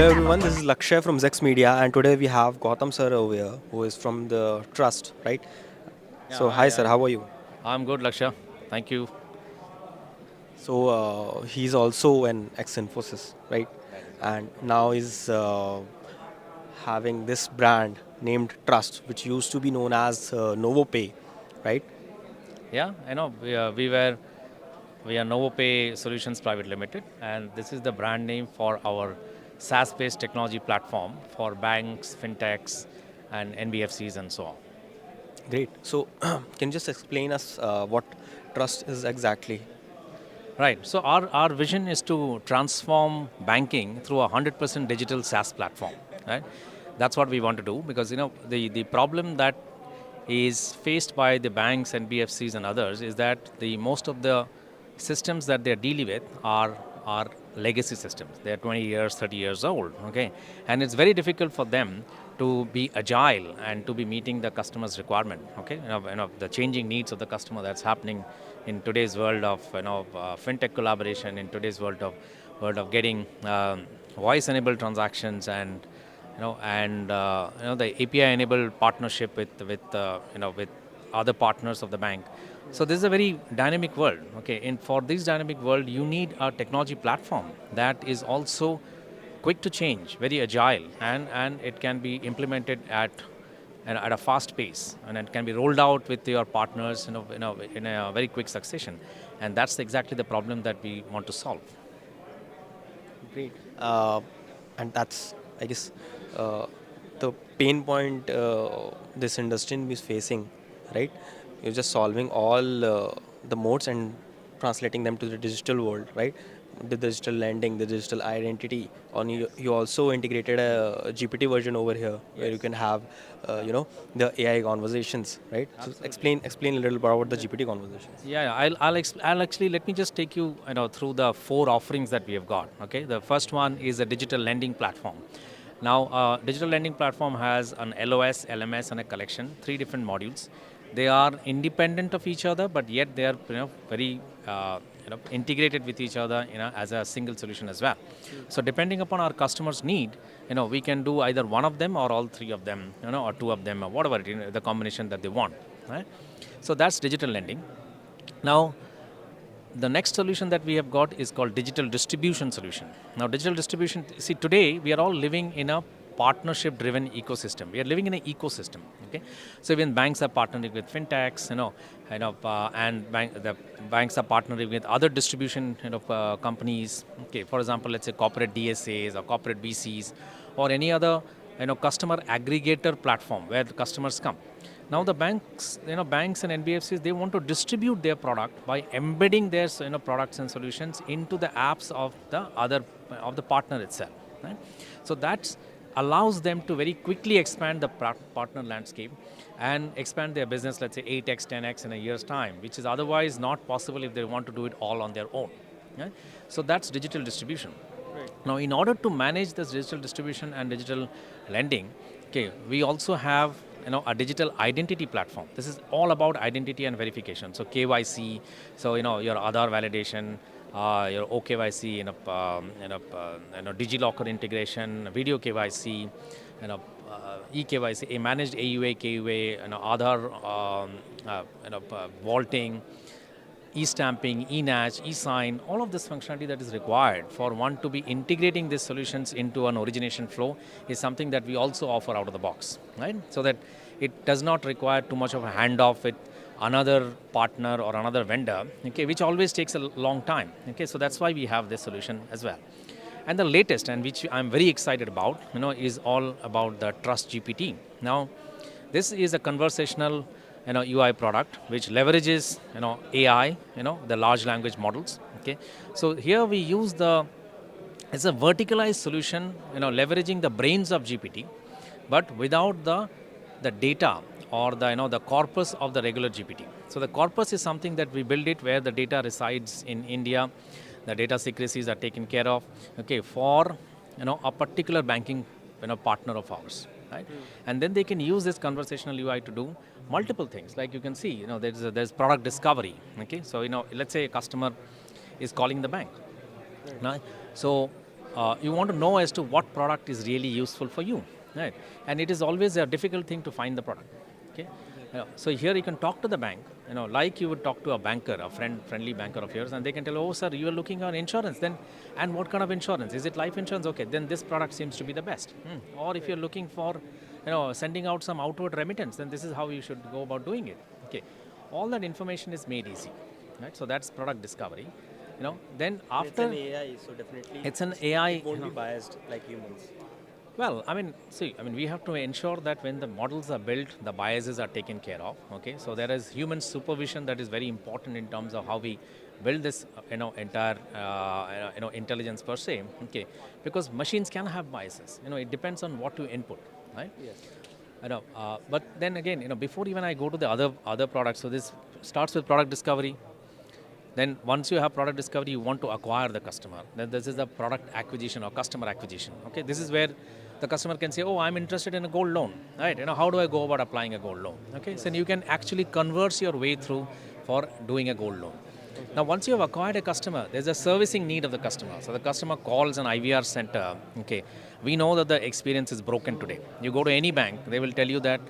everyone, this is Lakshay from Zex Media, and today we have Gautam sir over here, who is from the Trust, right? Yeah, So, hi hi. sir, how are you? I'm good, Laksha. Thank you. So, he's also an ex-Infosys, right? That is right. And now is having this brand named Trust, which used to be known as NovoPay, right? Yeah, I know. We are NovoPay Solutions Private Limited, and this is the brand name for our SaaS-based technology platform for banks, fintechs, and NBFCs and so on. Great. So, can you just explain us what Trust is exactly? Right. So our vision is to transform banking through a 100% digital SaaS platform. Right. That's what we want to do because the problem that is faced by the banks and BFCs and others is that the most of the systems that they're dealing with are legacy systems. They're 20 years, 30 years old. Okay, and it's very difficult for them to be agile and to be meeting the customer's requirement. Okay, the changing needs of the customer that's happening in today's world of fintech collaboration, in today's world of getting voice-enabled transactions and the API-enabled partnership with other partners of the bank. So this is a very dynamic world. Okay, and for this dynamic world, you need a technology platform that is also quick to change, very agile, and it can be implemented at a fast pace, and it can be rolled out with your partners in a very quick succession. And that's exactly the problem that we want to solve. Great. And that's, I guess, uh, the pain point this industry is facing, right? You're just solving all the modes and translating them to the digital world, right? The digital lending, the digital identity. You also integrated a GPT version over here where you Yes. can have, the AI conversations, right? So Absolutely. explain a little bit about the GPT conversations. Yeah, I'll actually let me just take you through the four offerings that we have got. Okay, the first one is a digital lending platform. Now, digital lending platform has an LOS, LMS, and a collection, three different modules. They are independent of each other, but yet they are very integrated with each other as a single solution as well. So depending upon our customers' need, we can do either one of them or all three of them, or two of them or whatever the combination that they want. Right. So that's digital lending. Now, the next solution that we have got is called digital distribution solution. Now, digital distribution, see, today we are all living in a partnership driven ecosystem. We are living in an ecosystem. Okay, so even banks are partnering with fintechs, and the banks are partnering with other distribution companies. Okay, for example, let's say corporate DSAs or corporate BCs or any other customer aggregator platform where the customers come. Now the banks and NBFCs, they want to distribute their product by embedding their products and solutions into the apps of the partner itself. Right? So that allows them to very quickly expand the partner landscape and expand their business, let's say 8x, 10x in a year's time, which is otherwise not possible if they want to do it all on their own. Right? So that's digital distribution. Now, in order to manage this digital distribution and digital lending, okay, we also have a digital identity platform. This is all about identity and verification. So KYC, so your Aadhaar validation, your OKYC, DigiLocker integration, video KYC, EKYC, a managed AUA, KUA, Aadhaar, vaulting, e-stamping, e-natch, e-sign, all of this functionality that is required for one to be integrating these solutions into an origination flow is something that we also offer out of the box, right? So that it does not require too much of a handoff with another partner or another vendor, okay, which always takes a long time. Okay, so that's why we have this solution as well. And the latest, and which I'm very excited about, is all about the Trustt GPT. Now, this is a conversational UI product which leverages AI, the large language models. Okay, so here we use it's a verticalized solution, leveraging the brains of GPT, but without the data or the corpus of the regular GPT. So the corpus is something that we build it where the data resides in India, the data secrecies are taken care of. Okay, for a particular banking partner of ours, right? And then they can use this conversational UI to do multiple things. Like you can see, there's product discovery. Okay, so let's say a customer is calling the bank. Right? So you want to know as to what product is really useful for you, right? And it is always a difficult thing to find the product. Okay. So here you can talk to the bank, like you would talk to a banker, a friendly banker of yours, and they can tell, oh sir, you are looking on insurance, then, and what kind of insurance? Is it life insurance? Okay, then this product seems to be the best. Or if you're looking for, sending out some outward remittance, then this is how you should go about doing it. Okay, all that information is made easy, right? So that's product discovery. Then It's an after AI, so definitely it's an AI, it won't be biased like humans. well, we have to ensure that when the models are built, the biases are taken care of. Okay, so there is human supervision that is very important in terms of how we build this, entire, intelligence per se. Okay, because machines can have biases. It depends on what you input, right? Yes. But then again, before even I go to the other products, so this starts with product discovery. Then once you have product discovery, you want to acquire the customer. Then this is the product acquisition or customer acquisition. Okay, this is where the customer can say, oh, I'm interested in a gold loan, right? How do I go about applying a gold loan? Okay, so you can actually converse your way through for doing a gold loan. Now, once you have acquired a customer, there's a servicing need of the customer. So the customer calls an IVR center. Okay, we know that the experience is broken today. You go to any bank, they will tell you that,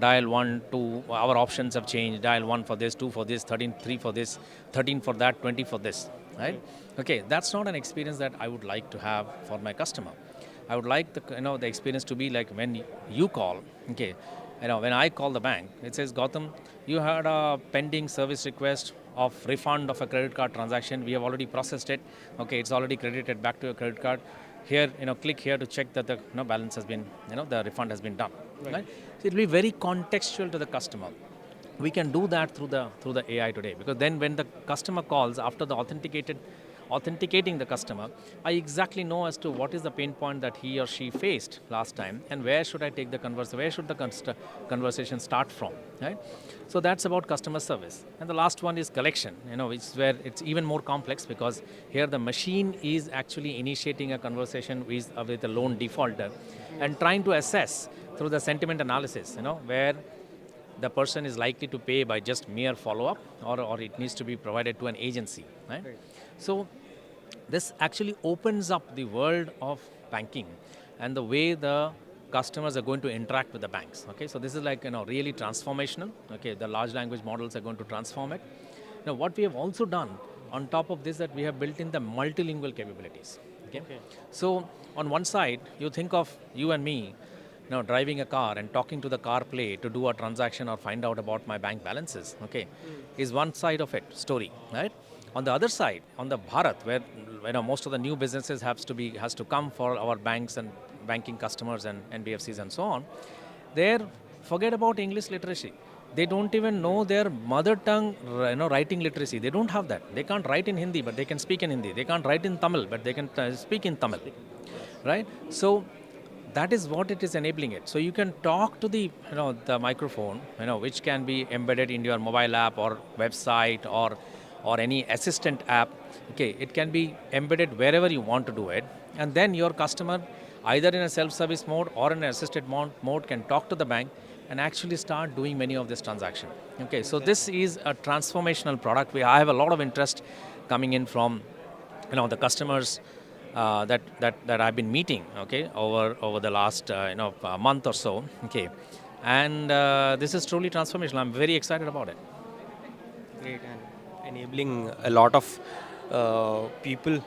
dial 1, 2, our options have changed. Dial 1 for this, 2 for this, 13, 3 for this, 13 for that, 20 for this, right? Okay, that's not an experience that I would like to have for my customer. I would like the experience to be like when you call. Okay, when I call the bank, it says, Gautam, you had a pending service request of refund of a credit card transaction. We have already processed it. Okay, it's already credited back to your credit card. Here, click here to check that the balance has been, the refund has been done. Right? So it will be very contextual to the customer. We can do that through the AI today, because then when the customer calls after the authenticating the customer, I exactly know as to what is the pain point that he or she faced last time, and where should I take the conversation, where should the conversation start from, right? So that's about customer service. And the last one is collection, which is where it's even more complex, because here the machine is actually initiating a conversation with a loan defaulter and trying to assess through the sentiment analysis, where the person is likely to pay by just mere follow-up, or it needs to be provided to an agency, right? So this actually opens up the world of banking and the way the customers are going to interact with the banks. Okay, so this is like, really transformational. Okay, the large language models are going to transform it. Now, what we have also done on top of this, that we have built in the multilingual capabilities. Okay, so on one side, you think of you and me, driving a car and talking to the car play to do a transaction or find out about my bank balances. Okay, is one side of it story, right? On the other side, on the Bharat, where most of the new businesses has to come for our banks and banking customers and NBFCs and so on, there, forget about English literacy. They don't even know their mother tongue, writing literacy. They don't have that. They can't write in Hindi, but they can speak in Hindi. They can't write in Tamil, but they can speak in Tamil, right? So that is what it is enabling it. So you can talk to the microphone, which can be embedded in your mobile app or website or any assistant app. Okay, it can be embedded wherever you want to do it, and then your customer, either in a self-service mode or in an assisted mode, can talk to the bank and actually start doing many of this transaction. Okay, so this is a transformational product. I have a lot of interest coming in from the customers that I've been meeting, okay, over the last month or so. Okay, and this is truly transformational. I'm very excited about it. Great, and enabling a lot of people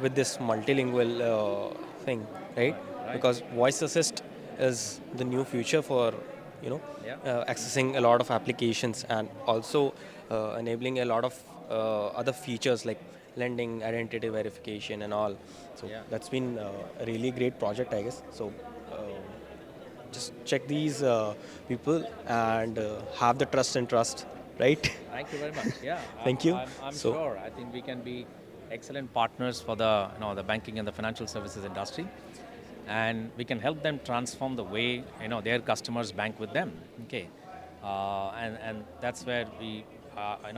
with this multilingual thing, right? Because voice assist is the new future for accessing a lot of applications, and also enabling a lot of other features like lending, identity verification, and all. So that's been a really great project, I guess. So just check these people and have the trust and trust, right? Thank you very much. Yeah, Thank you. I'm So sure. I think we can be excellent partners for the banking and the financial services industry, and we can help them transform the way their customers bank with them. Okay, and that's where I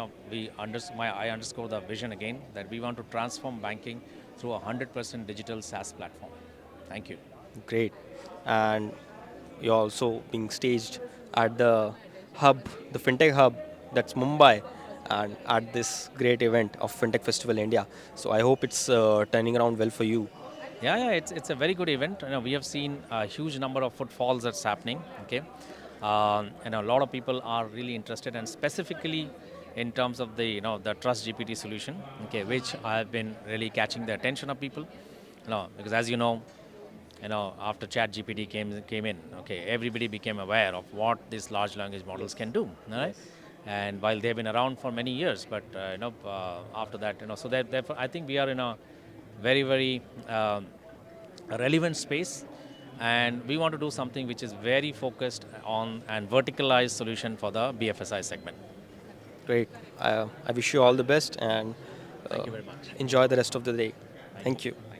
underscore the vision again, that we want to transform banking through a 100% digital SaaS platform. Thank you. great. And you're also being staged at the hub, the Fintech hub, that's Mumbai, and at this great event of Fintech Festival India. So I hope it's turning around well for you. Yeah, it's a very good event. We have seen a huge number of footfalls that's happening. Okay, and a lot of people are really interested, and specifically in terms of the the Trust GPT solution. Okay, which have been really catching the attention of people. Because as after Chat GPT came in, okay, everybody became aware of what these large language models can do. All right. Yes. And while they've been around for many years, but after that, so therefore, I think we are in a very relevant space, and we want to do something which is very focused on and verticalized solution for the BFSI segment. Great. I wish you all the best and Thank you very much. enjoy the rest of the day. Thank you. Thank you.